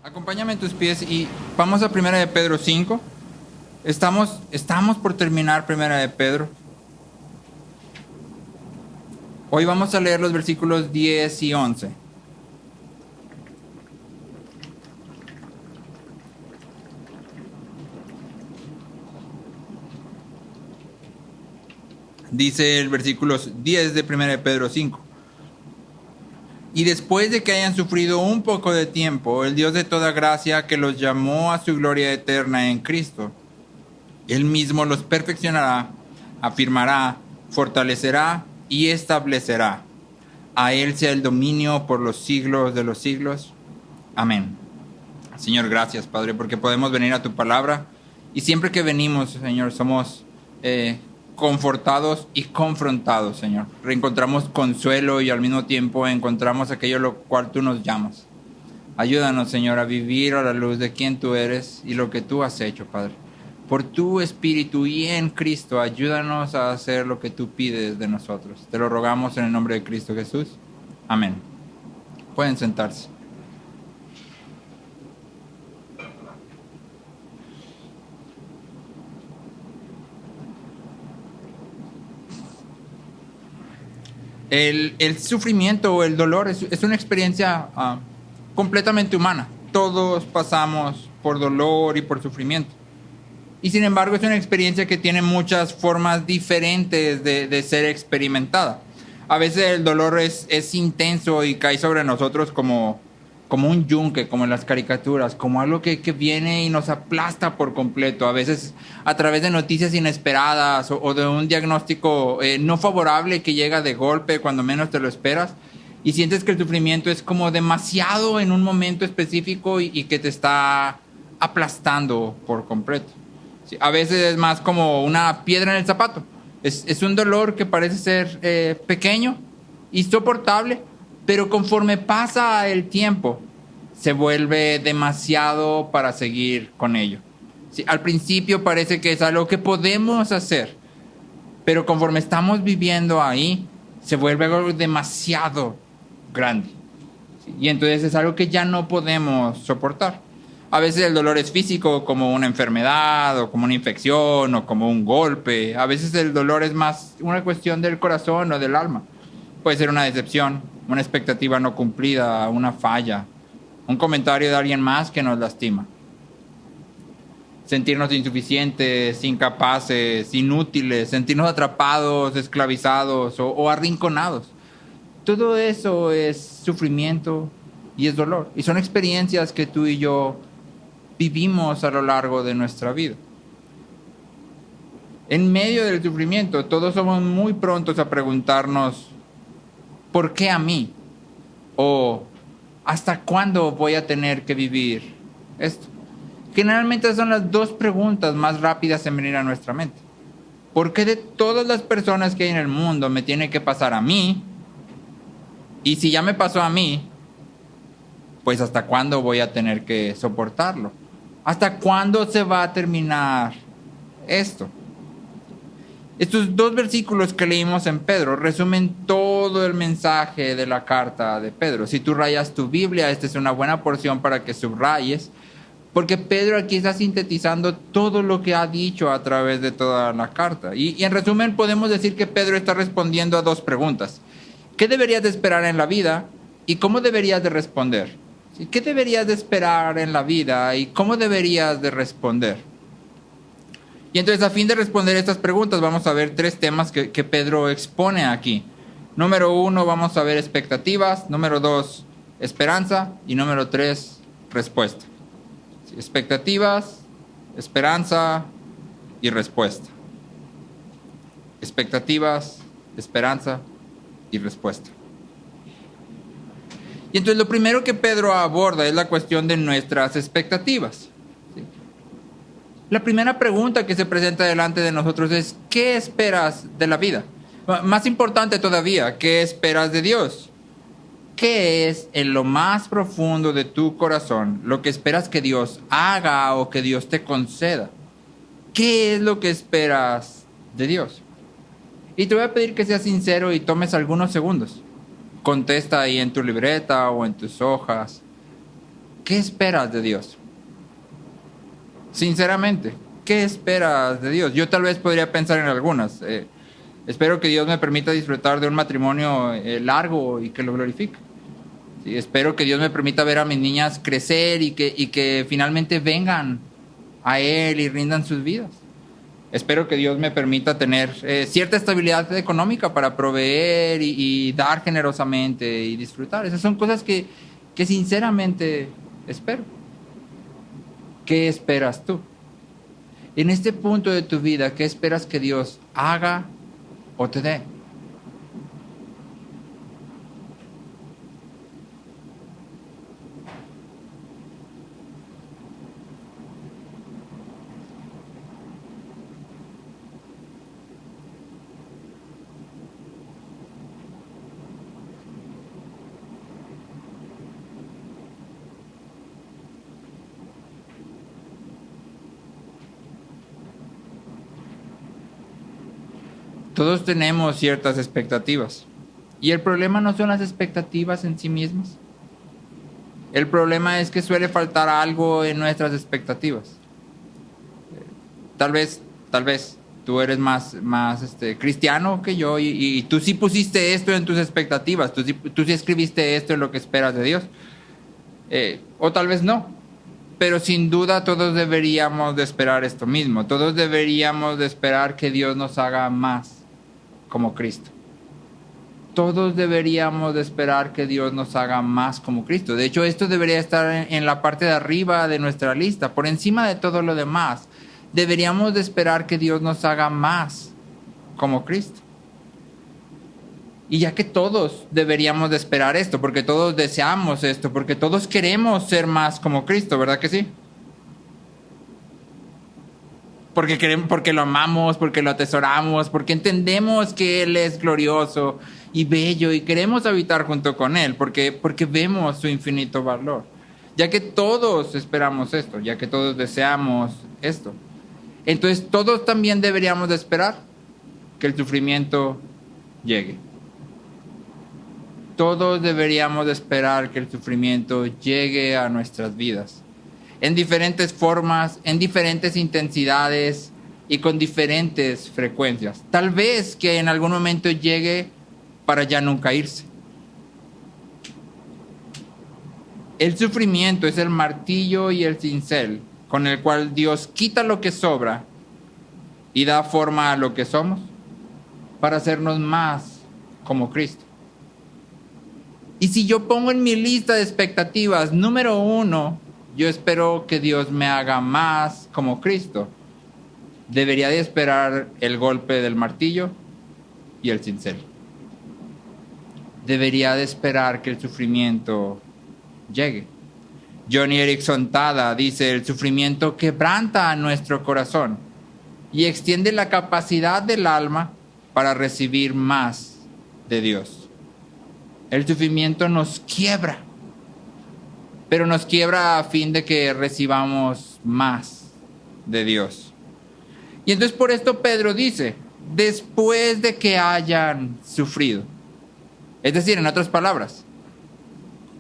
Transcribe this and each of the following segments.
Acompáñame en tus pies y vamos a Primera de Pedro 5. Estamos por terminar Primera de Pedro. Hoy vamos a leer los versículos 10 y 11. Dice el versículo 10 de Primera de Pedro 5. Y después de que hayan sufrido un poco de tiempo, el Dios de toda gracia que los llamó a su gloria eterna en Cristo, Él mismo los perfeccionará, afirmará, fortalecerá y establecerá. A Él sea el dominio por los siglos de los siglos. Amén. Señor, gracias, Padre, porque podemos venir a tu palabra y siempre que venimos, Señor, somos confortados y confrontados, Señor. Reencontramos consuelo y al mismo tiempo encontramos aquello a lo cual tú nos llamas. Ayúdanos, Señor, a vivir a la luz de quién tú eres y lo que tú has hecho, Padre. Por tu Espíritu y en Cristo, ayúdanos a hacer lo que tú pides de nosotros. Te lo rogamos en el nombre de Cristo Jesús. Amén. Pueden sentarse. El sufrimiento o el dolor es una experiencia completamente humana. Todos pasamos por dolor y por sufrimiento. Y sin embargo es una experiencia que tiene muchas formas diferentes de ser experimentada. A veces el dolor es intenso y cae sobre nosotros como un yunque, como en las caricaturas, como algo que viene y nos aplasta por completo. A veces a través de noticias inesperadas o de un diagnóstico no favorable que llega de golpe cuando menos te lo esperas. Y sientes que el sufrimiento es como demasiado en un momento específico y que te está aplastando por completo. Sí, a veces es más como una piedra en el zapato. Es un dolor que parece ser pequeño y soportable, pero conforme pasa el tiempo, se vuelve demasiado para seguir con ello. Sí, al principio parece que es algo que podemos hacer, pero conforme estamos viviendo ahí, se vuelve algo demasiado grande. Sí, y entonces es algo que ya no podemos soportar. A veces el dolor es físico, como una enfermedad, o como una infección, o como un golpe. A veces el dolor es más una cuestión del corazón o del alma. Puede ser una decepción, una expectativa no cumplida, una falla, un comentario de alguien más que nos lastima. Sentirnos insuficientes, incapaces, inútiles, sentirnos atrapados, esclavizados o arrinconados. Todo eso es sufrimiento y es dolor. Y son experiencias que tú y yo vivimos a lo largo de nuestra vida. En medio del sufrimiento, todos somos muy prontos a preguntarnos, ¿por qué a mí? O ¿hasta cuándo voy a tener que vivir esto? Generalmente son las dos preguntas más rápidas en venir a nuestra mente. ¿Por qué de todas las personas que hay en el mundo me tiene que pasar a mí? Y si ya me pasó a mí, pues ¿hasta cuándo voy a tener que soportarlo? ¿Hasta cuándo se va a terminar esto? Estos dos versículos que leímos en Pedro resumen todo el mensaje de la carta de Pedro. Si tú rayas tu Biblia, esta es una buena porción para que subrayes, porque Pedro aquí está sintetizando todo lo que ha dicho a través de toda la carta. Y en resumen podemos decir que Pedro está respondiendo a dos preguntas. ¿Qué deberías de esperar en la vida y cómo deberías de responder? ¿Qué deberías de esperar en la vida y cómo deberías de responder? Y entonces, a fin de responder estas preguntas, vamos a ver tres temas que Pedro expone aquí. Número 1, vamos a ver expectativas. Número 2, esperanza. Y número 3, respuesta. Expectativas, esperanza y respuesta. Expectativas, esperanza y respuesta. Y entonces lo primero que Pedro aborda es la cuestión de nuestras expectativas. ¿Sí? La primera pregunta que se presenta delante de nosotros es, ¿qué esperas de la vida? Más importante todavía, ¿qué esperas de Dios? ¿Qué es en lo más profundo de tu corazón lo que esperas que Dios haga o que Dios te conceda? ¿Qué es lo que esperas de Dios? Y te voy a pedir que seas sincero y tomes algunos segundos. Contesta ahí en tu libreta o en tus hojas. ¿qué esperas de Dios? Sinceramente, ¿qué esperas de Dios? Yo tal vez podría pensar en algunas. Espero que Dios me permita disfrutar de un matrimonio largo y que lo glorifique. Sí, espero que Dios me permita ver a mis niñas crecer y que finalmente vengan a Él y rindan sus vidas. Espero que Dios me permita tener cierta estabilidad económica para proveer y dar generosamente y disfrutar. Esas son cosas que sinceramente espero. ¿Qué esperas tú? En este punto de tu vida, ¿qué esperas que Dios haga o te dé? Todos tenemos ciertas expectativas. Y el problema no son las expectativas en sí mismas. El problema es que suele faltar algo en nuestras expectativas. Tal vez tú eres más cristiano que yo y tú sí pusiste esto en tus expectativas. Tú sí escribiste esto en lo que esperas de Dios. O tal vez no. Pero sin duda todos deberíamos de esperar esto mismo. Todos deberíamos de esperar que Dios nos haga más como Cristo. Todos deberíamos de esperar que Dios nos haga más como Cristo. De hecho, esto debería estar en la parte de arriba de nuestra lista, por encima de todo lo demás. Deberíamos de esperar que Dios nos haga más como Cristo. Y ya que todos deberíamos de esperar esto, porque todos deseamos esto, porque todos queremos ser más como Cristo, ¿verdad que sí? Porque lo amamos, porque lo atesoramos, porque entendemos que Él es glorioso y bello y queremos habitar junto con Él, porque vemos su infinito valor. Ya que todos esperamos esto, ya que todos deseamos esto, entonces todos también deberíamos de esperar que el sufrimiento llegue. Todos deberíamos de esperar que el sufrimiento llegue a nuestras vidas. En diferentes formas, en diferentes intensidades y con diferentes frecuencias. Tal vez que en algún momento llegue para ya nunca irse. El sufrimiento es el martillo y el cincel con el cual Dios quita lo que sobra y da forma a lo que somos para hacernos más como Cristo. Y si yo pongo en mi lista de expectativas, número 1, yo espero que Dios me haga más como Cristo. Debería de esperar el golpe del martillo y el cincel. Debería de esperar que el sufrimiento llegue. Johnny Erickson Tada dice, el sufrimiento quebranta a nuestro corazón y extiende la capacidad del alma para recibir más de Dios. El sufrimiento nos quiebra, pero nos quiebra a fin de que recibamos más de Dios. Y entonces por esto Pedro dice, después de que hayan sufrido. Es decir, en otras palabras,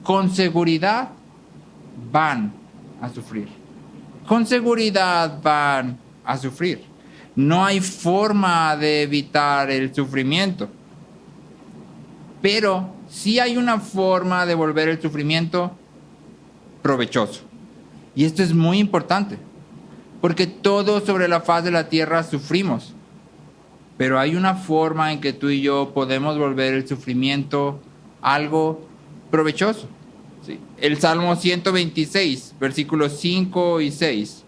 con seguridad van a sufrir. Con seguridad van a sufrir. No hay forma de evitar el sufrimiento. Pero sí hay una forma de volver el sufrimiento provechoso. Y esto es muy importante, porque todos sobre la faz de la tierra sufrimos, pero hay una forma en que tú y yo podemos volver el sufrimiento algo provechoso. ¿Sí? El Salmo 126, versículos 5 y 6.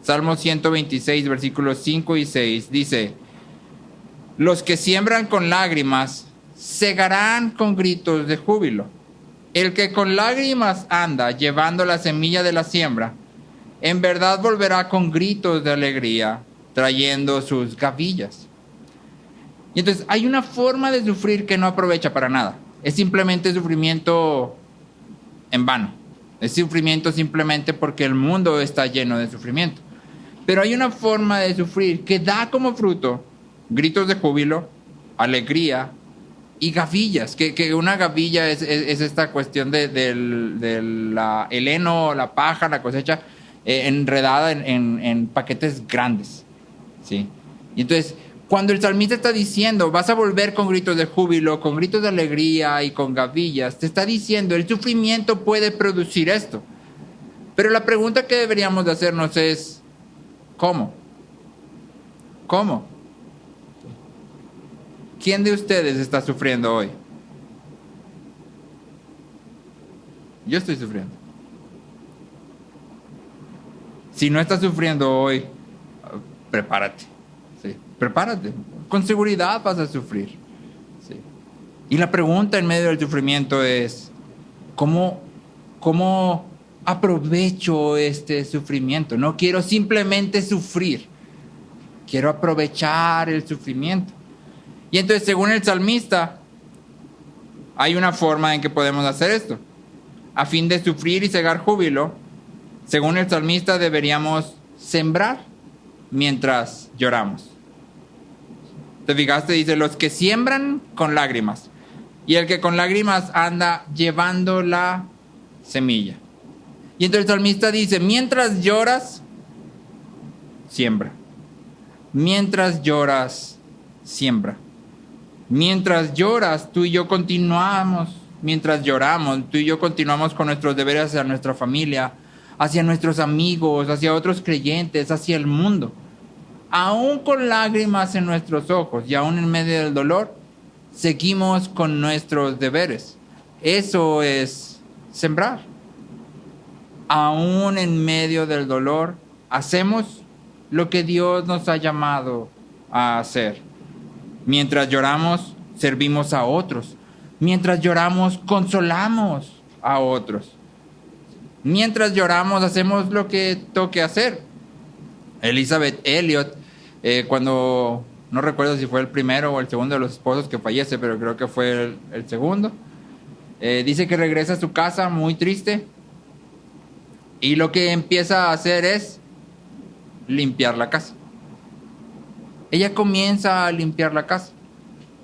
Salmo 126, versículos 5 y 6 dice, los que siembran con lágrimas segarán con gritos de júbilo. El que con lágrimas anda llevando la semilla de la siembra, en verdad volverá con gritos de alegría, trayendo sus gavillas. Y entonces hay una forma de sufrir que no aprovecha para nada. Es simplemente sufrimiento en vano. Es sufrimiento simplemente porque el mundo está lleno de sufrimiento. Pero hay una forma de sufrir que da como fruto gritos de júbilo, alegría y gavillas, que una gavilla es esta cuestión el heno, la paja, la cosecha, enredada en paquetes grandes, ¿sí? Y entonces, cuando el salmista está diciendo, vas a volver con gritos de júbilo, con gritos de alegría y con gavillas, te está diciendo, el sufrimiento puede producir esto. Pero la pregunta que deberíamos de hacernos es, ¿cómo? ¿Cómo? ¿Quién de ustedes está sufriendo hoy? Yo estoy sufriendo. Si no estás sufriendo hoy, prepárate. ¿Sí? Prepárate. Con seguridad vas a sufrir. ¿Sí? Y la pregunta en medio del sufrimiento es, ¿cómo aprovecho este sufrimiento? No quiero simplemente sufrir. Quiero aprovechar el sufrimiento. Y entonces, según el salmista, hay una forma en que podemos hacer esto. A fin de sufrir y cegar júbilo, según el salmista, deberíamos sembrar mientras lloramos. ¿Te fijaste? Dice, los que siembran con lágrimas. Y el que con lágrimas anda llevando la semilla. Y entonces el salmista dice, mientras lloras, siembra. Mientras lloras, siembra. Mientras lloras, tú y yo continuamos. Mientras lloramos, tú y yo continuamos con nuestros deberes hacia nuestra familia, hacia nuestros amigos, hacia otros creyentes, hacia el mundo. Aún con lágrimas en nuestros ojos y aún en medio del dolor, seguimos con nuestros deberes. Eso es sembrar. Aún en medio del dolor, hacemos lo que Dios nos ha llamado a hacer. Mientras lloramos, servimos a otros. Mientras lloramos, consolamos a otros. Mientras lloramos, hacemos lo que toque hacer. Elizabeth Elliot, cuando, no recuerdo si fue el primero o el segundo de los esposos que fallece, pero creo que fue el segundo, dice que regresa a su casa muy triste y lo que empieza a hacer es limpiar la casa. Ella comienza a limpiar la casa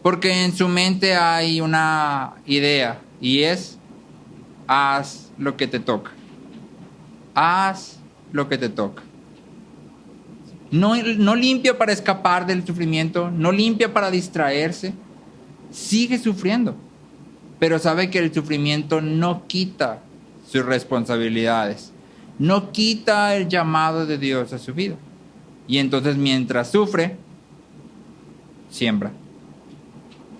porque en su mente hay una idea y es: haz lo que te toca. Haz lo que te toca. No limpia para escapar del sufrimiento, no limpia para distraerse, sigue sufriendo, pero sabe que el sufrimiento no quita sus responsabilidades, no quita el llamado de Dios a su vida. Y entonces mientras sufre, siembra.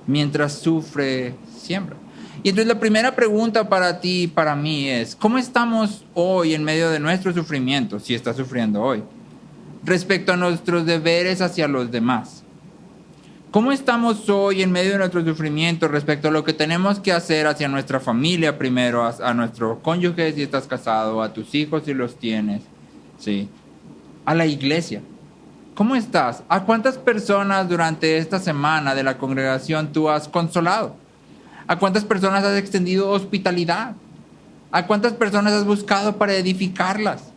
Mientras sufre, siembra. Y entonces la primera pregunta para ti y para mí es: ¿cómo estamos hoy en medio de nuestro sufrimiento, si estás sufriendo hoy, respecto a nuestros deberes hacia los demás? ¿Cómo estamos hoy en medio de nuestro sufrimiento respecto a lo que tenemos que hacer hacia nuestra familia primero, a nuestro cónyuge si estás casado, a tus hijos si los tienes, ¿sí? A la iglesia? ¿Cómo estás? ¿A cuántas personas durante esta semana de la congregación tú has consolado? ¿A cuántas personas has extendido hospitalidad? ¿A cuántas personas has buscado para edificarlas?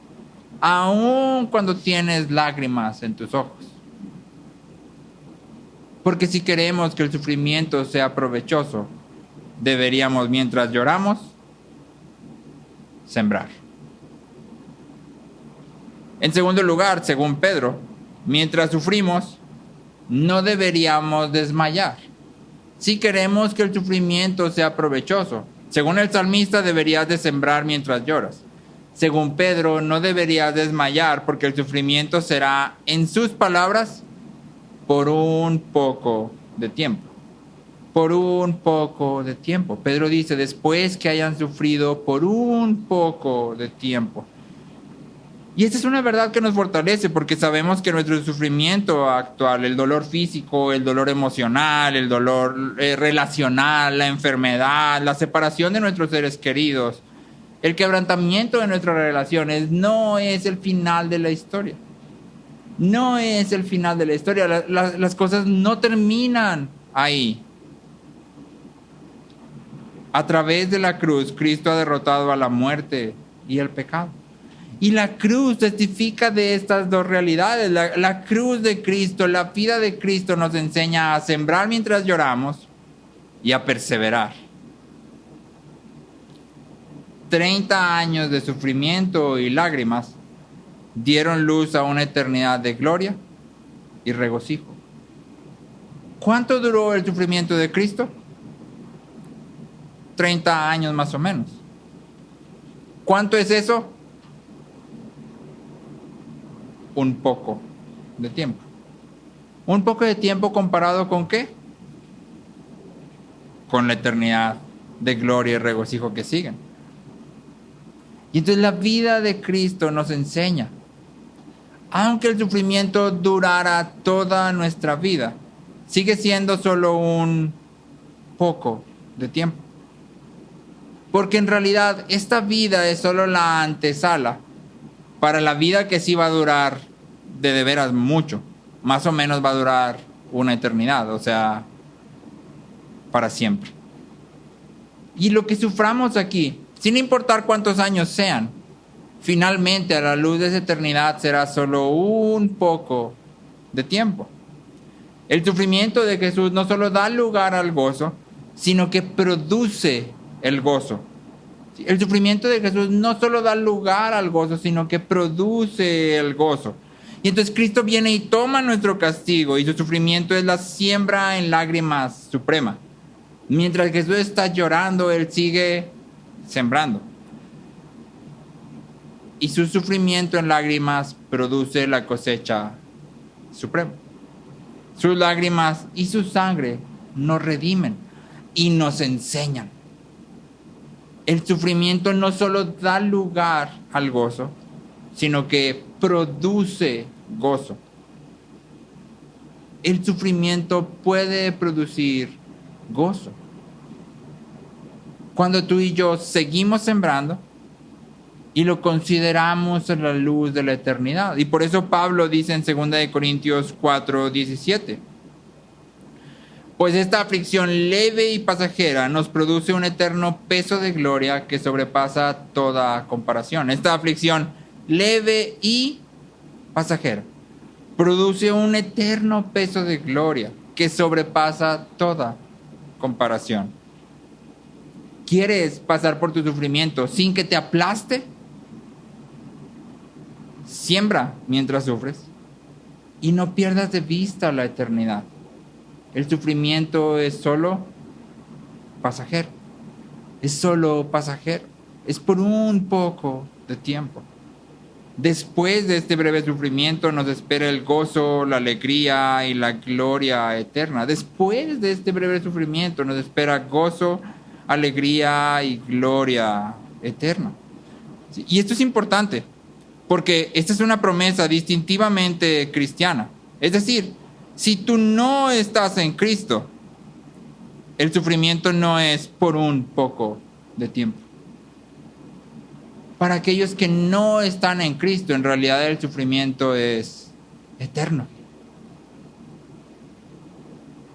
Aun cuando tienes lágrimas en tus ojos. Porque si queremos que el sufrimiento sea provechoso, deberíamos, mientras lloramos, sembrar. En segundo lugar, según Pedro, mientras sufrimos, no deberíamos desmayar. Si queremos que el sufrimiento sea provechoso, según el salmista, deberías de sembrar mientras lloras. Según Pedro, no deberías desmayar porque el sufrimiento será, en sus palabras, por un poco de tiempo. Por un poco de tiempo. Pedro dice, después que hayan sufrido por un poco de tiempo. Y esta es una verdad que nos fortalece porque sabemos que nuestro sufrimiento actual, el dolor físico, el dolor emocional, el dolor relacional, la enfermedad, la separación de nuestros seres queridos, el quebrantamiento de nuestras relaciones, no es el final de la historia. No es el final de la historia. Las cosas no terminan ahí. A través de la cruz, Cristo ha derrotado a la muerte y el pecado. Y la cruz testifica de estas dos realidades. La cruz de Cristo, la vida de Cristo nos enseña a sembrar mientras lloramos y a perseverar. 30 años de sufrimiento y lágrimas dieron luz a una eternidad de gloria y regocijo. ¿Cuánto duró el sufrimiento de Cristo? 30 años más o menos. ¿Cuánto es eso? Un poco de tiempo. ¿Un poco de tiempo comparado con qué? Con la eternidad de gloria y regocijo que siguen. Y entonces la vida de Cristo nos enseña, aunque el sufrimiento durara toda nuestra vida, sigue siendo solo un poco de tiempo. Porque en realidad esta vida es solo la antesala para la vida que sí va a durar de veras mucho. Más o menos va a durar una eternidad, o sea, para siempre. Y lo que suframos aquí, sin importar cuántos años sean, finalmente a la luz de esa eternidad será solo un poco de tiempo. El sufrimiento de Jesús no solo da lugar al gozo, sino que produce el gozo. El sufrimiento de Jesús no solo da lugar al gozo, sino que produce el gozo. Y entonces Cristo viene y toma nuestro castigo, y su sufrimiento es la siembra en lágrimas suprema. Mientras Jesús está llorando, Él sigue sembrando. Y su sufrimiento en lágrimas produce la cosecha suprema. Sus lágrimas y su sangre nos redimen y nos enseñan. El sufrimiento no solo da lugar al gozo, sino que produce gozo. El sufrimiento puede producir gozo. Cuando tú y yo seguimos sembrando y lo consideramos a la luz de la eternidad. Y por eso Pablo dice en 2 Corintios 4:17. Pues esta aflicción leve y pasajera nos produce un eterno peso de gloria que sobrepasa toda comparación. Esta aflicción leve y pasajera produce un eterno peso de gloria que sobrepasa toda comparación. ¿Quieres pasar por tu sufrimiento sin que te aplaste? Siembra mientras sufres y no pierdas de vista la eternidad. El sufrimiento es solo pasajero. Es solo pasajero. Es por un poco de tiempo. Después de este breve sufrimiento nos espera el gozo, la alegría y la gloria eterna. Después de este breve sufrimiento nos espera gozo, alegría y gloria eterna. Y esto es importante, porque esta es una promesa distintivamente cristiana. Es decir, si tú no estás en Cristo, el sufrimiento no es por un poco de tiempo. Para aquellos que no están en Cristo, en realidad el sufrimiento es eterno.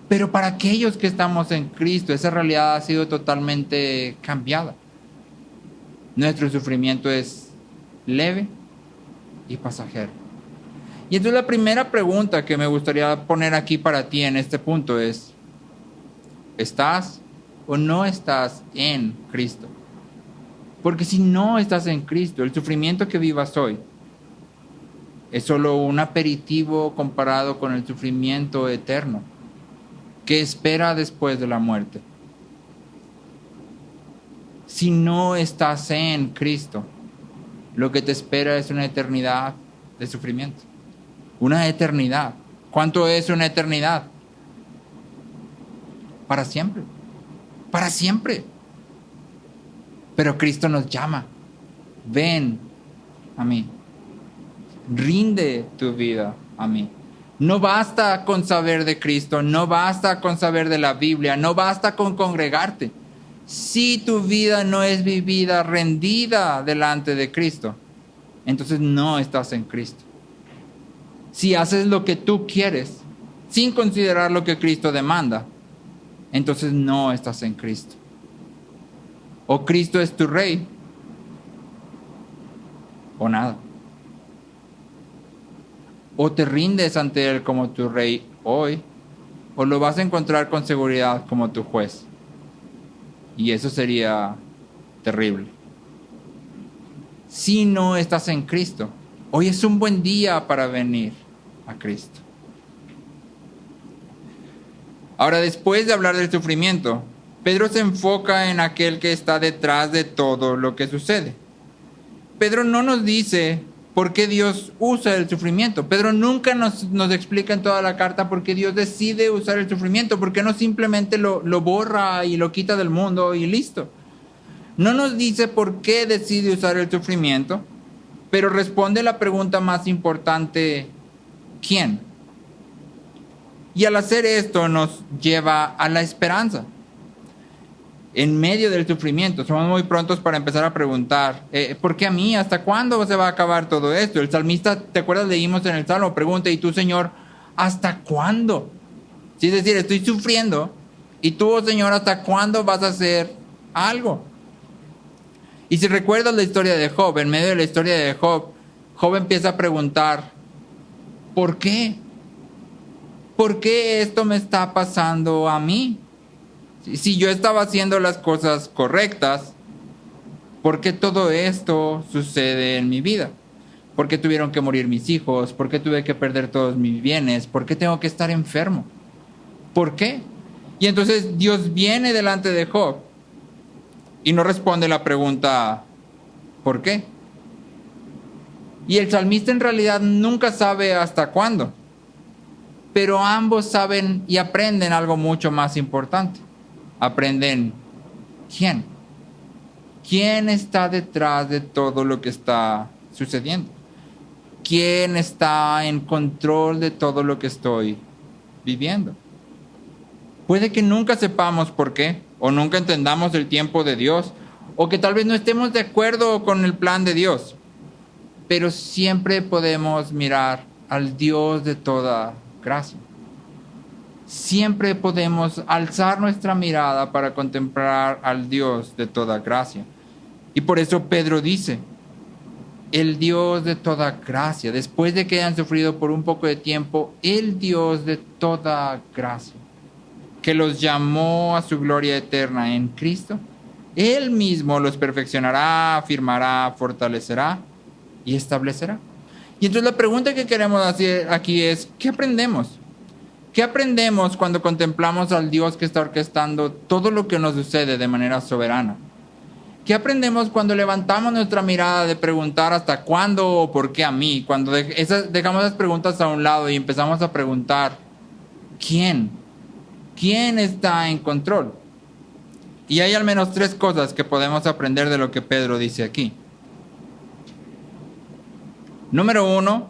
Pero para aquellos que estamos en Cristo, esa realidad ha sido totalmente cambiada. Nuestro sufrimiento es leve y pasajero. Y entonces la primera pregunta que me gustaría poner aquí para ti en este punto es, ¿estás o no estás en Cristo? Porque si no estás en Cristo, el sufrimiento que vivas hoy es solo un aperitivo comparado con el sufrimiento eterno que espera después de la muerte. Si no estás en Cristo, lo que te espera es una eternidad de sufrimiento. Una eternidad. ¿Cuánto es una eternidad? Para siempre. Para siempre. Pero Cristo nos llama. Ven a mí. Rinde tu vida a mí. No basta con saber de Cristo, no basta con saber de la Biblia, no basta con congregarte. Si tu vida no es vivida rendida delante de Cristo, entonces no estás en Cristo. Si haces lo que tú quieres, sin considerar lo que Cristo demanda, entonces no estás en Cristo. O Cristo es tu rey, o nada. O te rindes ante Él como tu rey hoy, o lo vas a encontrar con seguridad como tu juez Y eso sería terrible. Si no estás en Cristo, hoy es un buen día para venir a Cristo. Ahora, después de hablar del sufrimiento, Pedro se enfoca en aquel que está detrás de todo lo que sucede. Pedro no nos dice por qué Dios usa el sufrimiento. Pedro nunca nos explica en toda la carta por qué Dios decide usar el sufrimiento, por qué no simplemente lo borra y lo quita del mundo y listo. No nos dice por qué decide usar el sufrimiento, pero responde la pregunta más importante: ¿quién? Y al hacer esto nos lleva a la esperanza. En medio del sufrimiento, somos muy prontos para empezar a preguntar, ¿por qué a mí? ¿Hasta cuándo se va a acabar todo esto? El salmista, ¿te acuerdas? Leímos en el Salmo, pregunta, ¿y tú, Señor, hasta cuándo? Sí, es decir, estoy sufriendo, y tú, oh Señor, ¿hasta cuándo vas a hacer algo? Y si recuerdas la historia de Job, en medio de la historia de Job, Job empieza a preguntar, ¿por qué? ¿Por qué esto me está pasando a mí? Si yo estaba haciendo las cosas correctas, ¿por qué todo esto sucede en mi vida? ¿Por qué tuvieron que morir mis hijos? ¿Por qué tuve que perder todos mis bienes? ¿Por qué tengo que estar enfermo? ¿Por qué? Y entonces Dios viene delante de Job y no responde la pregunta, ¿por qué? Y el salmista en realidad nunca sabe hasta cuándo, pero ambos saben y aprenden algo mucho más importante. Aprenden quién. ¿Quién está detrás de todo lo que está sucediendo? ¿Quién está en control de todo lo que estoy viviendo? Puede que nunca sepamos por qué, o nunca entendamos el tiempo de Dios, o que tal vez no estemos de acuerdo con el plan de Dios, pero siempre podemos mirar al Dios de toda gracia. Siempre podemos alzar nuestra mirada para contemplar al Dios de toda gracia. Y por eso Pedro dice, el Dios de toda gracia, después de que hayan sufrido por un poco de tiempo, el Dios de toda gracia, que los llamó a su gloria eterna en Cristo, Él mismo los perfeccionará, afirmará, fortalecerá y establecerá. Y entonces la pregunta que queremos hacer aquí es, ¿qué aprendemos? ¿Qué aprendemos cuando contemplamos al Dios que está orquestando todo lo que nos sucede de manera soberana? ¿Qué aprendemos cuando levantamos nuestra mirada de preguntar hasta cuándo o por qué a mí? Cuando dejamos esas preguntas a un lado y empezamos a preguntar, ¿quién? ¿Quién está en control? Y hay al menos 3 cosas que podemos aprender de lo que Pedro dice aquí. Número 1,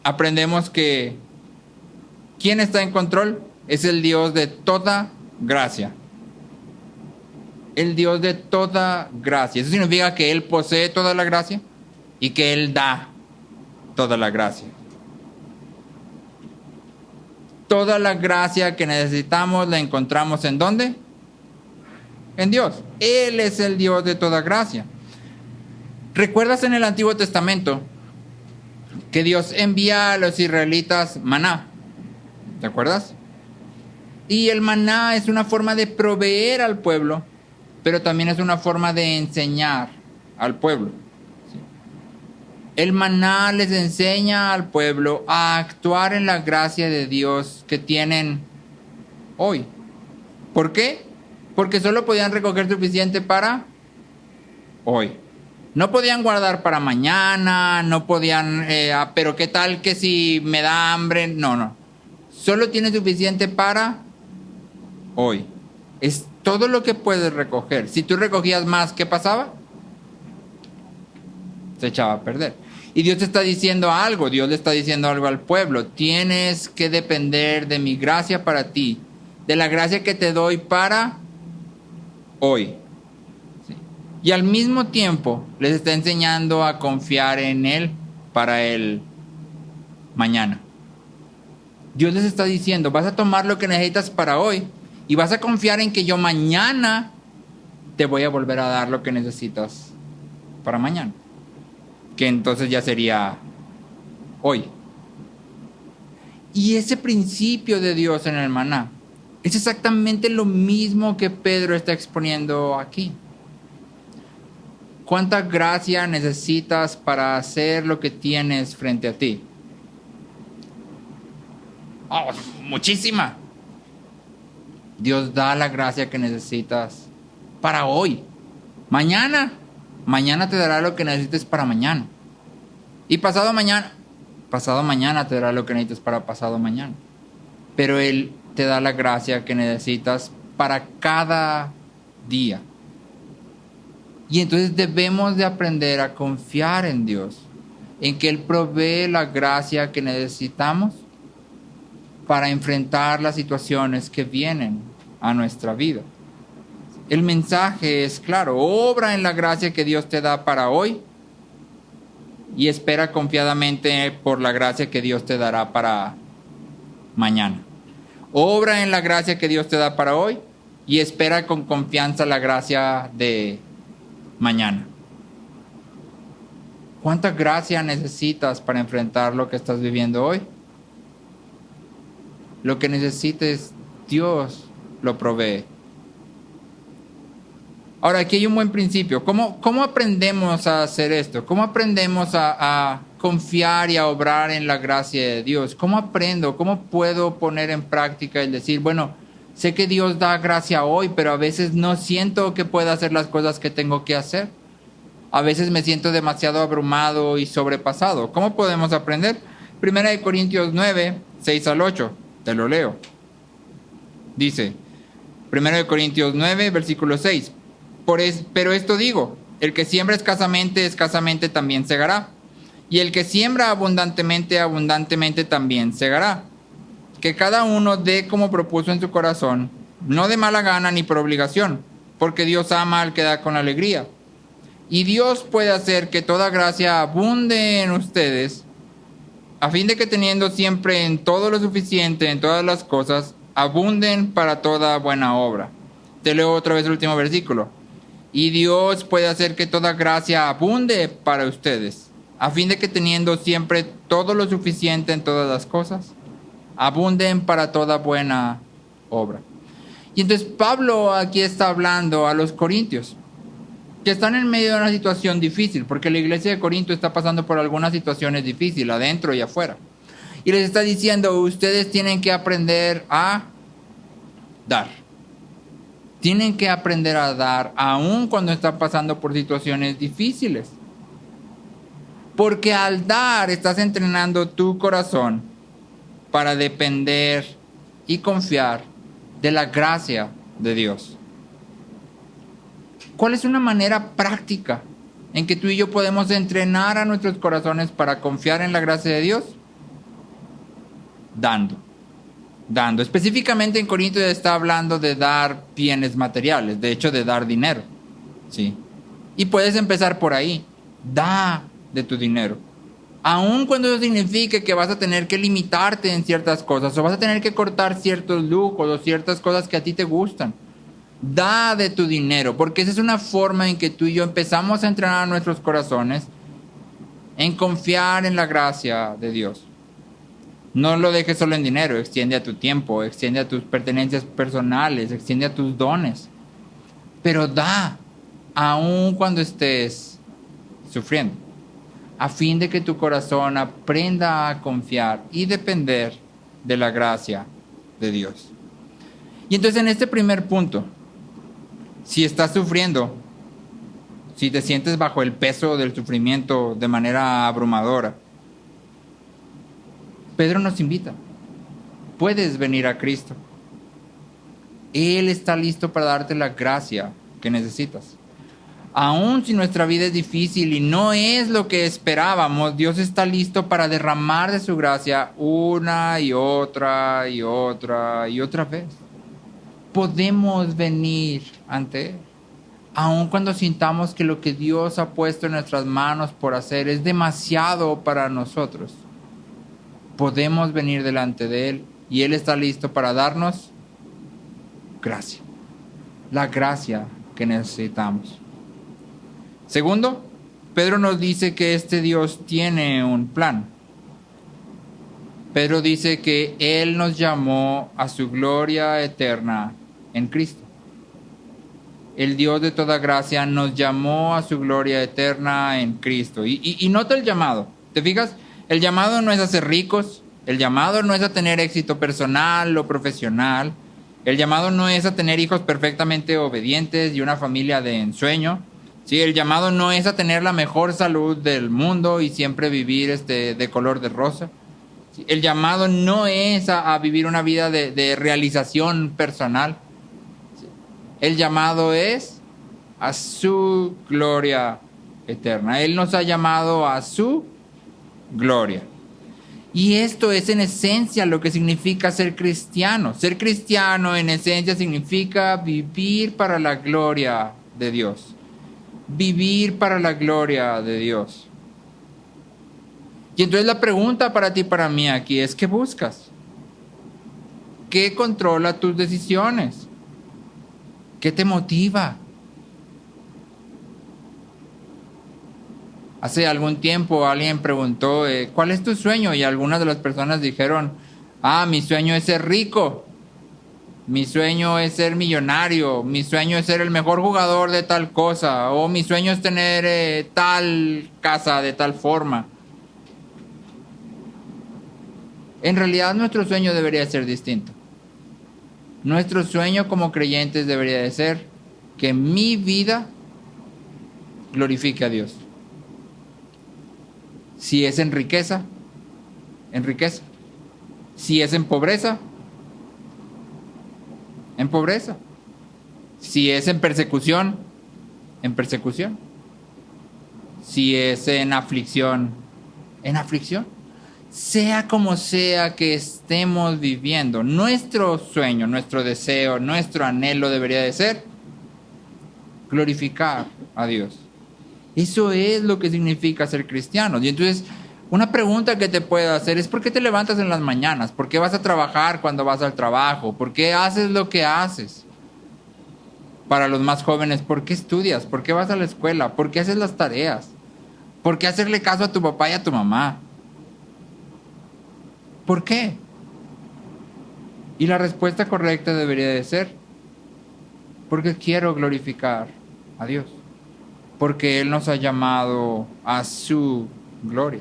aprendemos que ¿quién está en control? Es el Dios de toda gracia. El Dios de toda gracia. Eso significa que Él posee toda la gracia y que Él da toda la gracia. Toda la gracia que necesitamos la encontramos ¿en dónde? En Dios. Él es el Dios de toda gracia. ¿Recuerdas en el Antiguo Testamento que Dios envía a los israelitas maná? ¿Te acuerdas? Y el maná es una forma de proveer al pueblo, pero también es una forma de enseñar al pueblo. ¿Sí? El maná les enseña al pueblo a actuar en la gracia de Dios que tienen hoy. ¿Por qué? Porque solo podían recoger suficiente para hoy. No podían guardar para mañana, no podían, pero ¿qué tal que si me da hambre? No. Solo tiene suficiente para hoy. Es todo lo que puedes recoger. Si tú recogías más, ¿qué pasaba? Se echaba a perder. Y Dios te está diciendo algo. Dios le está diciendo algo al pueblo. Tienes que depender de mi gracia para ti. De la gracia que te doy para hoy. ¿Sí? Y al mismo tiempo les está enseñando a confiar en Él para el mañana. Dios les está diciendo, vas a tomar lo que necesitas para hoy y vas a confiar en que yo mañana te voy a volver a dar lo que necesitas para mañana. Que entonces ya sería hoy. Y ese principio de Dios en el maná Es exactamente lo mismo que Pedro está exponiendo aquí. ¿Cuánta gracia necesitas para hacer lo que tienes frente a ti? Oh, muchísima. Dios da la gracia que necesitas para hoy. Mañana te dará lo que necesites para mañana. Y pasado mañana te dará lo que necesites para pasado mañana. Pero Él te da la gracia que necesitas para cada día. Y entonces debemos de aprender a confiar en Dios, en que Él provee la gracia que necesitamos para enfrentar las situaciones que vienen a nuestra vida. El mensaje es claro: obra en la gracia que Dios te da para hoy y espera confiadamente por la gracia que Dios te dará para mañana. Obra en la gracia que Dios te da para hoy y espera con confianza la gracia de mañana. ¿Cuánta gracia necesitas para enfrentar lo que estás viviendo hoy? Lo que necesites, Dios lo provee. Ahora, aquí hay un buen principio. ¿Cómo aprendemos a hacer esto? ¿Cómo aprendemos a confiar y a obrar en la gracia de Dios? ¿Cómo aprendo? ¿Cómo puedo poner en práctica el decir, bueno, sé que Dios da gracia hoy, pero a veces no siento que pueda hacer las cosas que tengo que hacer? A veces me siento demasiado abrumado y sobrepasado. ¿Cómo podemos aprender? 1 Corintios 9, 6 al 8. Te lo leo. Dice, 1 Corintios 9, versículo 6. Pero esto digo, el que siembra escasamente, escasamente también segará. Y el que siembra abundantemente, abundantemente también segará. Que cada uno dé como propuso en su corazón, no de mala gana ni por obligación, porque Dios ama al que da con alegría. Y Dios puede hacer que toda gracia abunde en ustedes, a fin de que teniendo siempre en todo lo suficiente, en todas las cosas, abunden para toda buena obra. Te leo otra vez el último versículo. Y Dios puede hacer que toda gracia abunde para ustedes, a fin de que teniendo siempre todo lo suficiente en todas las cosas, abunden para toda buena obra. Y entonces Pablo aquí está hablando a los corintios, que están en medio de una situación difícil, porque la iglesia de Corinto está pasando por algunas situaciones difíciles, adentro y afuera. Y les está diciendo, ustedes tienen que aprender a dar. Tienen que aprender a dar, aun cuando están pasando por situaciones difíciles. Porque al dar, estás entrenando tu corazón para depender y confiar de la gracia de Dios. ¿Cuál es una manera práctica en que tú y yo podemos entrenar a nuestros corazones para confiar en la gracia de Dios? Dando. Específicamente en Corintios está hablando de dar bienes materiales, de hecho de dar dinero, ¿sí? Y puedes empezar por ahí. Da de tu dinero. Aun cuando eso signifique que vas a tener que limitarte en ciertas cosas, o vas a tener que cortar ciertos lujos o ciertas cosas que a ti te gustan. Da de tu dinero, porque esa es una forma en que tú y yo empezamos a entrenar a nuestros corazones en confiar en la gracia de Dios. No lo dejes solo en dinero, extiende a tu tiempo, extiende a tus pertenencias personales, extiende a tus dones. Pero da, aun cuando estés sufriendo, a fin de que tu corazón aprenda a confiar y depender de la gracia de Dios. Y entonces en este primer punto, si estás sufriendo, si te sientes bajo el peso del sufrimiento de manera abrumadora, Pedro nos invita. Puedes venir a Cristo. Él está listo para darte la gracia que necesitas. Aun si nuestra vida es difícil y no es lo que esperábamos, Dios está listo para derramar de su gracia una y otra y otra y otra vez. Podemos venir ante Él. Aun cuando sintamos que lo que Dios ha puesto en nuestras manos por hacer es demasiado para nosotros, podemos venir delante de Él y Él está listo para darnos gracia. La gracia que necesitamos. Segundo, Pedro nos dice que este Dios tiene un plan. Pedro dice que Él nos llamó a su gloria eterna en Cristo. El Dios de toda gracia nos llamó a su gloria eterna en Cristo. Y nota el llamado. ¿Te fijas? El llamado no es a ser ricos. El llamado no es a tener éxito personal o profesional. El llamado no es a tener hijos perfectamente obedientes y una familia de ensueño. Sí, el llamado no es a tener la mejor salud del mundo y siempre vivir de color de rosa. Sí, el llamado no es a vivir una vida de realización personal. Sí, el llamado es a su gloria eterna. Él nos ha llamado a su gloria. Y esto es en esencia lo que significa ser cristiano. Ser cristiano en esencia significa vivir para la gloria de Dios. Vivir para la gloria de Dios. Y entonces la pregunta para ti y para mí aquí es: ¿qué buscas? ¿Qué controla tus decisiones? ¿Qué te motiva? Hace algún tiempo alguien preguntó, ¿cuál es tu sueño? Y algunas de las personas dijeron, mi sueño es ser rico, mi sueño es ser millonario, mi sueño es ser el mejor jugador de tal cosa, o mi sueño es tener tal casa de tal forma. En realidad nuestro sueño debería ser distinto. Nuestro sueño como creyentes debería de ser que mi vida glorifique a Dios. Si es en riqueza, en riqueza. Si es en pobreza, en pobreza. Si es en persecución, en persecución. Si es en aflicción, en aflicción. Sea como sea que estemos viviendo, nuestro sueño, nuestro deseo, nuestro anhelo debería de ser glorificar a Dios. Eso es lo que significa ser cristiano. Y entonces, una pregunta que te puedo hacer es: ¿por qué te levantas en las mañanas? ¿Por qué vas a trabajar cuando vas al trabajo? ¿Por qué haces lo que haces? Para los más jóvenes, ¿por qué estudias? ¿Por qué vas a la escuela? ¿Por qué haces las tareas? ¿Por qué hacerle caso a tu papá y a tu mamá? ¿Por qué? Y la respuesta correcta debería de ser: porque quiero glorificar a Dios. Porque Él nos ha llamado a su gloria.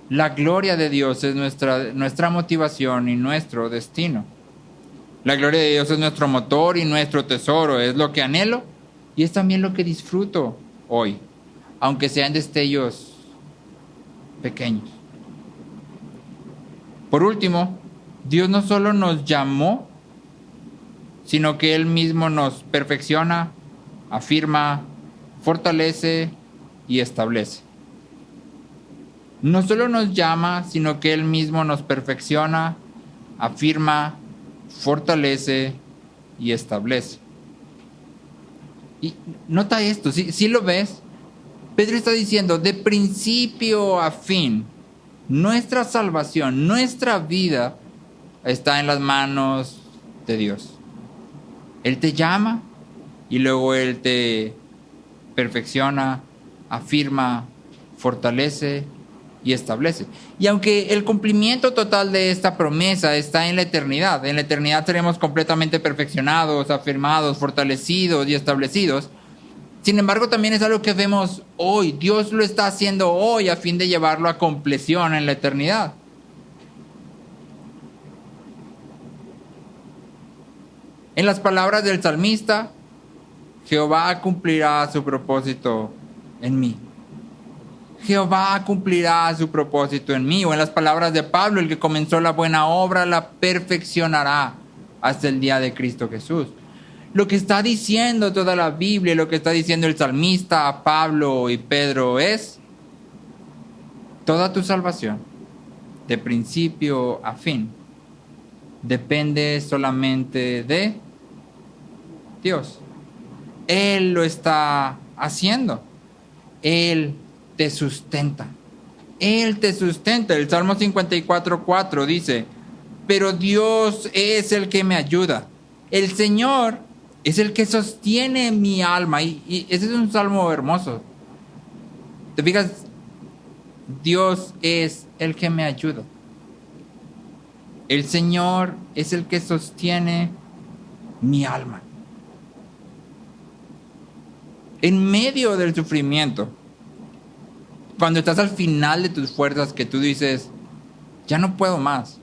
La gloria de Dios es nuestra motivación y nuestro destino. La gloria de Dios es nuestro motor y nuestro tesoro. Es lo que anhelo y es también lo que disfruto hoy, aunque sean destellos pequeños. Por último, Dios no solo nos llamó, sino que Él mismo nos perfecciona, afirma, fortalece y establece. No solo nos llama, sino que Él mismo nos perfecciona, afirma, fortalece y establece. Y nota esto, si lo ves, Pedro está diciendo, de principio a fin, nuestra salvación, nuestra vida está en las manos de Dios. Él te llama y luego Él te perfecciona, afirma, fortalece y establece. Y aunque el cumplimiento total de esta promesa está en la eternidad seremos completamente perfeccionados, afirmados, fortalecidos y establecidos. Sin embargo, también es algo que vemos hoy. Dios lo está haciendo hoy a fin de llevarlo a compleción en la eternidad. En las palabras del salmista, Jehová cumplirá su propósito en mí. Jehová cumplirá su propósito en mí. O en las palabras de Pablo, el que comenzó la buena obra la perfeccionará hasta el día de Cristo Jesús. Lo que está diciendo toda la Biblia, lo que está diciendo el salmista, Pablo y Pedro es: toda tu salvación, de principio a fin, depende solamente de Dios. Él lo está haciendo. Él te sustenta. Él te sustenta. El Salmo 54:4 dice: pero Dios es el que me ayuda. El Señor es el que sostiene mi alma. Y ese es un salmo hermoso. ¿Te fijas? Dios es el que me ayuda. El Señor es el que sostiene mi alma. En medio del sufrimiento, cuando estás al final de tus fuerzas, que tú dices, ya no puedo más.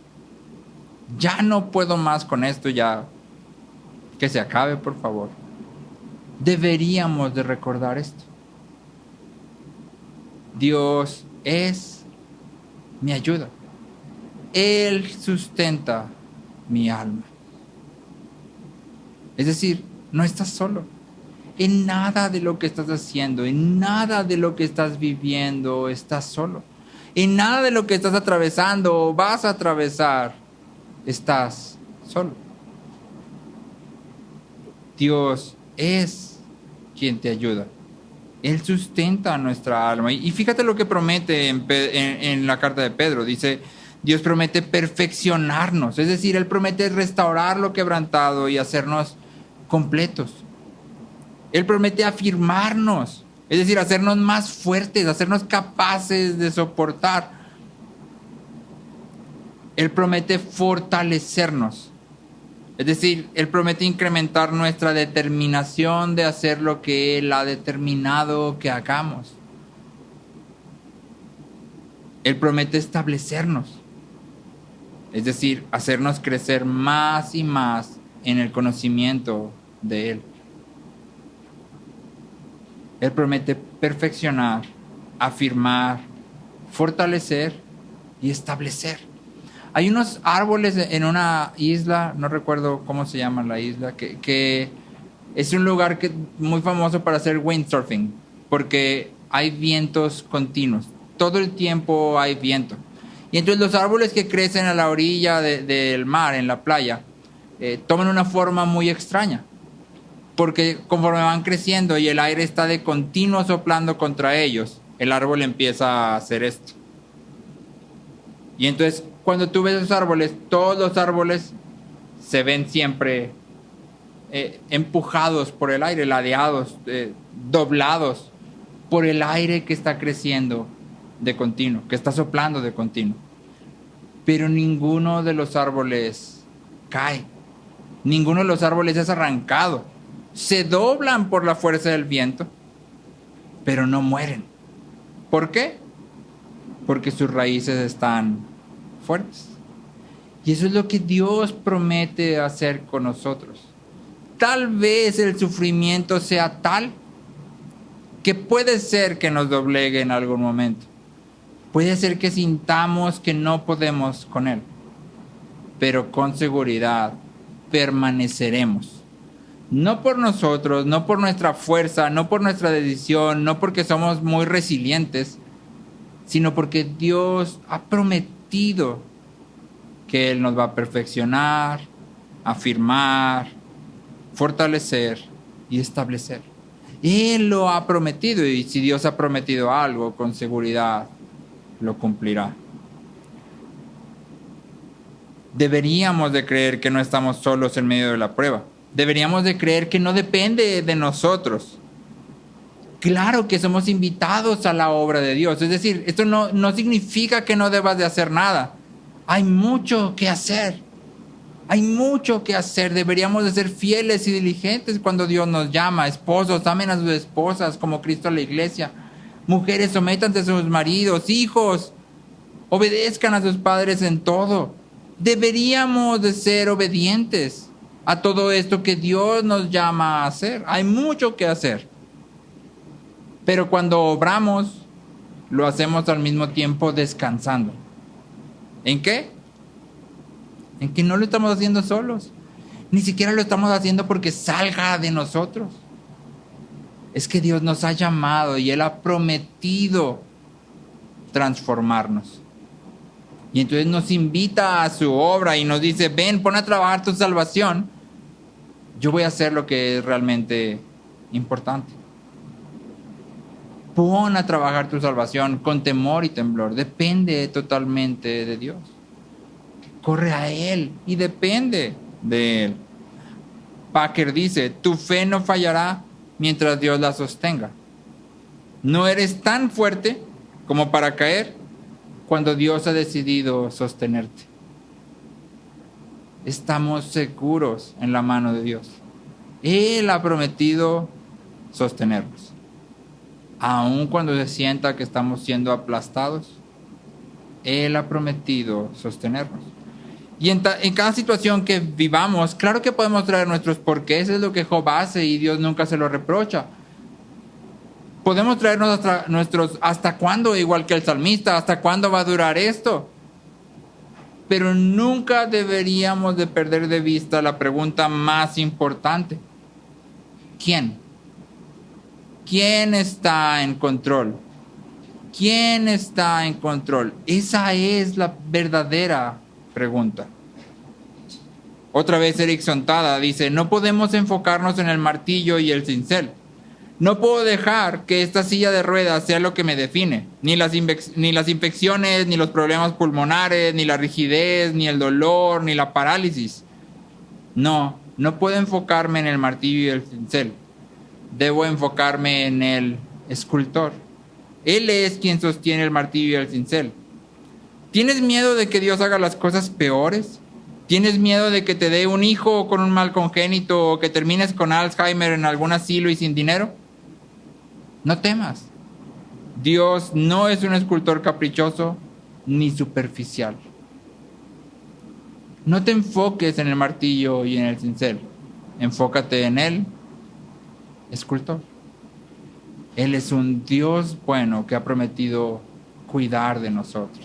Ya no puedo más con esto, ya. Que se acabe, por favor. Deberíamos de recordar esto. Dios es mi ayuda. Él sustenta mi alma. Es decir, no estás solo. En nada de lo que estás haciendo, en nada de lo que estás viviendo, estás solo. En nada de lo que estás atravesando o vas a atravesar, estás solo. Dios es quien te ayuda. Él sustenta nuestra alma. Y fíjate lo que promete en la carta de Pedro. Dice, Dios promete perfeccionarnos. Es decir, Él promete restaurar lo quebrantado y hacernos completos. Él promete afirmarnos. Es decir, hacernos más fuertes, hacernos capaces de soportar. Él promete fortalecernos. Es decir, Él promete incrementar nuestra determinación de hacer lo que Él ha determinado que hagamos. Él promete establecernos. Es decir, hacernos crecer más y más en el conocimiento de Él. Él promete perfeccionar, afirmar, fortalecer y establecer. Hay unos árboles en una isla, no recuerdo cómo se llama la isla, que es un lugar muy famoso para hacer windsurfing, porque hay vientos continuos. Todo el tiempo hay viento. Y entonces los árboles que crecen a la orilla del mar, en la playa, toman una forma muy extraña. Porque conforme van creciendo y el aire está de continuo soplando contra ellos, el árbol empieza a hacer esto. Y entonces, cuando tú ves esos árboles, todos los árboles se ven siempre empujados por el aire, ladeados, doblados por el aire que está creciendo de continuo, que está soplando de continuo. Pero ninguno de los árboles cae. Ninguno de los árboles es arrancado. Se doblan por la fuerza del viento, pero no mueren. ¿Por qué? Porque sus raíces están fuertes. Y eso es lo que Dios promete hacer con nosotros. Tal vez el sufrimiento sea tal que puede ser que nos doblegue en algún momento. Puede ser que sintamos que no podemos con Él, pero con seguridad permaneceremos. No por nosotros, no por nuestra fuerza, no por nuestra decisión, no porque somos muy resilientes, sino porque Dios ha prometido que Él nos va a perfeccionar, afirmar, fortalecer y establecer. Él lo ha prometido, y si Dios ha prometido algo, con seguridad lo cumplirá. Deberíamos de creer que no estamos solos en medio de la prueba. Deberíamos de creer que no depende de nosotros. Claro que somos invitados a la obra de Dios. Es decir, esto no significa que no debas de hacer nada. Hay mucho que hacer. Hay mucho que hacer. Deberíamos de ser fieles y diligentes cuando Dios nos llama. Esposos, amen a sus esposas como Cristo a la iglesia. Mujeres, sométanse a sus maridos. Hijos, obedezcan a sus padres en todo. Deberíamos de ser obedientes a todo esto que Dios nos llama a hacer. Hay mucho que hacer. Pero cuando obramos, lo hacemos al mismo tiempo descansando. ¿En qué? En que no lo estamos haciendo solos. Ni siquiera lo estamos haciendo porque salga de nosotros. Es que Dios nos ha llamado y Él ha prometido transformarnos. Y entonces nos invita a su obra y nos dice, ven, pon a trabajar tu salvación. Yo voy a hacer lo que es realmente importante. Pon a trabajar tu salvación con temor y temblor. Depende totalmente de Dios. Corre a Él y depende de Él. Packer dice, tu fe no fallará mientras Dios la sostenga. No eres tan fuerte como para caer cuando Dios ha decidido sostenerte. estamos seguros en la mano de Dios. Él ha prometido sostenernos. Aun cuando se sienta que estamos siendo aplastados, Él ha prometido sostenernos. Y en cada situación que vivamos, claro que podemos traer nuestros porqués, es lo que Job hace y Dios nunca se lo reprocha. Podemos traernos hasta cuándo, igual que el salmista, hasta cuándo va a durar esto. Pero nunca deberíamos de perder de vista la pregunta más importante. ¿Quién? ¿Quién está en control? ¿Quién está en control? Esa es la verdadera pregunta. Otra vez Eric Sontada dice, no podemos enfocarnos en el martillo y el cincel. No puedo dejar que esta silla de ruedas sea lo que me define. Ni las infecciones, ni los problemas pulmonares, ni la rigidez, ni el dolor, ni la parálisis. No puedo enfocarme en el martillo y el cincel. Debo enfocarme en el escultor. Él es quien sostiene el martillo y el cincel. ¿Tienes miedo de que Dios haga las cosas peores? ¿Tienes miedo de que te dé un hijo con un mal congénito o que termines con Alzheimer en algún asilo y sin dinero? No temas. Dios no es un escultor caprichoso ni superficial. No te enfoques en el martillo y en el cincel. Enfócate en el escultor. Él es un Dios bueno que ha prometido cuidar de nosotros.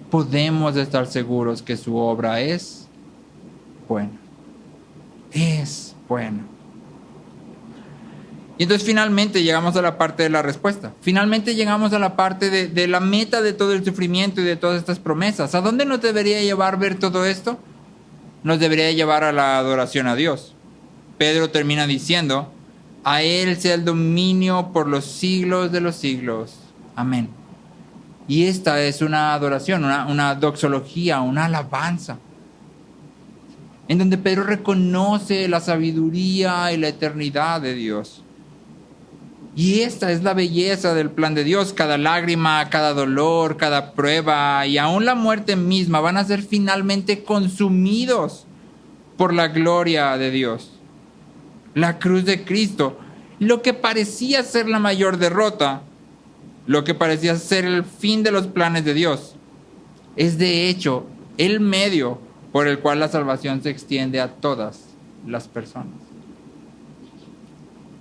Podemos estar seguros que su obra es buena. Es buena. Y entonces finalmente llegamos a la parte de la respuesta. Finalmente llegamos a la parte de la meta de todo el sufrimiento y de todas estas promesas. ¿A dónde nos debería llevar ver todo esto? Nos debería llevar a la adoración a Dios. Pedro termina diciendo, a Él sea el dominio por los siglos de los siglos. Amén. Y esta es una adoración, una doxología, una alabanza, en donde Pedro reconoce la sabiduría y la eternidad de Dios. Y esta es la belleza del plan de Dios. Cada lágrima, cada dolor, cada prueba y aún la muerte misma van a ser finalmente consumidos por la gloria de Dios. La cruz de Cristo, lo que parecía ser la mayor derrota, lo que parecía ser el fin de los planes de Dios, es de hecho el medio por el cual la salvación se extiende a todas las personas.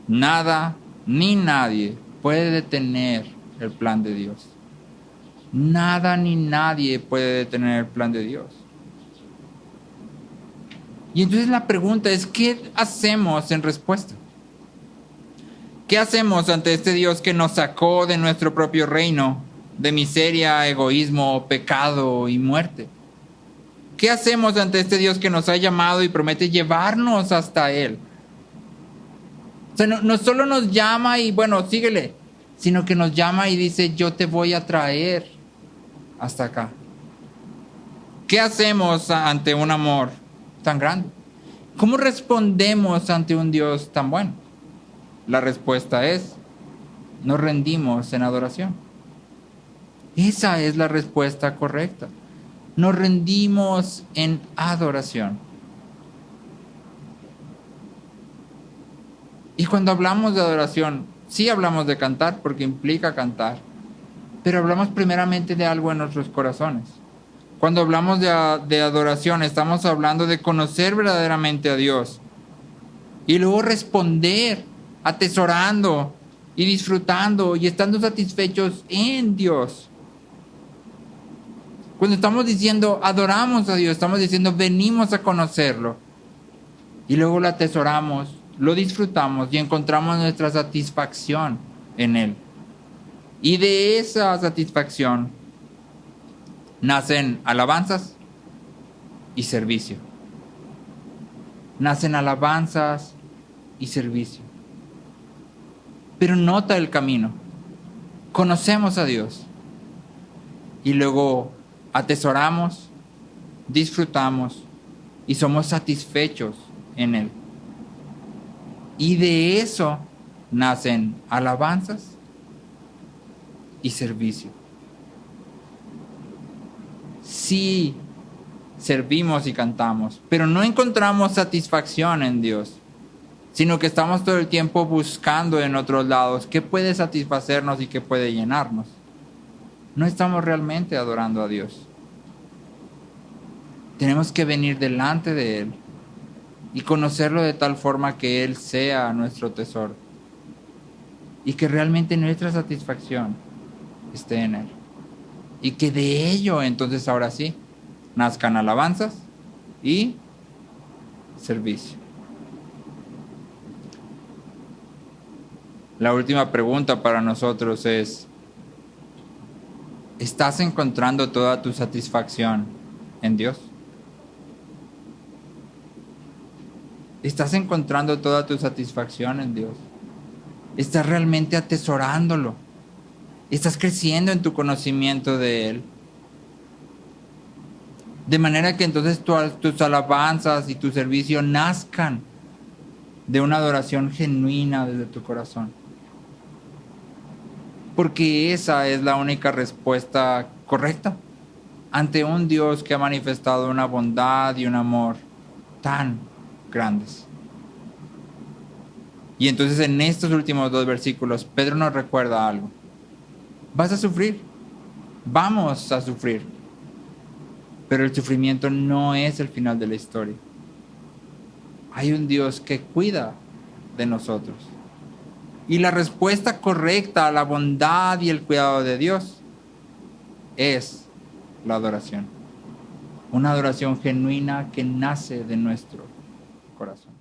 Nada ni nadie puede detener el plan de Dios. Nada ni nadie puede detener el plan de Dios. Y entonces la pregunta es, ¿qué hacemos en respuesta? ¿Qué hacemos ante este Dios que nos sacó de nuestro propio reino, de miseria, egoísmo, pecado y muerte? ¿Qué hacemos ante este Dios que nos ha llamado y promete llevarnos hasta Él? O sea, no solo nos llama y bueno, síguele, sino que nos llama y dice, yo te voy a traer hasta acá. ¿Qué hacemos ante un amor tan grande? ¿Cómo respondemos ante un Dios tan bueno? La respuesta es, nos rendimos en adoración. Esa es la respuesta correcta. Nos rendimos en adoración. Y cuando hablamos de adoración, sí hablamos de cantar porque implica cantar, pero hablamos primeramente de algo en nuestros corazones. Cuando hablamos de adoración, estamos hablando de conocer verdaderamente a Dios y luego responder atesorando y disfrutando y estando satisfechos en Dios. Cuando estamos diciendo adoramos a Dios, estamos diciendo venimos a conocerlo y luego lo atesoramos, lo disfrutamos y encontramos nuestra satisfacción en Él. Y de esa satisfacción nacen alabanzas y servicio. Nacen alabanzas y servicio. Pero nota el camino. Conocemos a Dios y luego atesoramos, disfrutamos y somos satisfechos en Él. Y de eso nacen alabanzas y servicio. Si servimos y cantamos, pero no encontramos satisfacción en Dios, sino que estamos todo el tiempo buscando en otros lados qué puede satisfacernos y qué puede llenarnos. No estamos realmente adorando a Dios. Tenemos que venir delante de Él y conocerlo de tal forma que Él sea nuestro tesoro y que realmente nuestra satisfacción esté en Él. Y que de ello entonces ahora sí nazcan alabanzas y servicio. La última pregunta para nosotros es: ¿estás encontrando toda tu satisfacción en Dios? ¿Estás encontrando toda tu satisfacción en Dios? ¿Estás realmente atesorándolo? ¿Estás creciendo en tu conocimiento de Él? De manera que entonces tus alabanzas y tu servicio nazcan de una adoración genuina desde tu corazón. Porque esa es la única respuesta correcta ante un Dios que ha manifestado una bondad y un amor tan grandes. Y entonces en estos últimos 2 versículos, Pedro nos recuerda algo. Vas a sufrir, vamos a sufrir, pero el sufrimiento no es el final de la historia. Hay un Dios que cuida de nosotros. Y la respuesta correcta a la bondad y el cuidado de Dios es la adoración. Una adoración genuina que nace de nuestro corazón.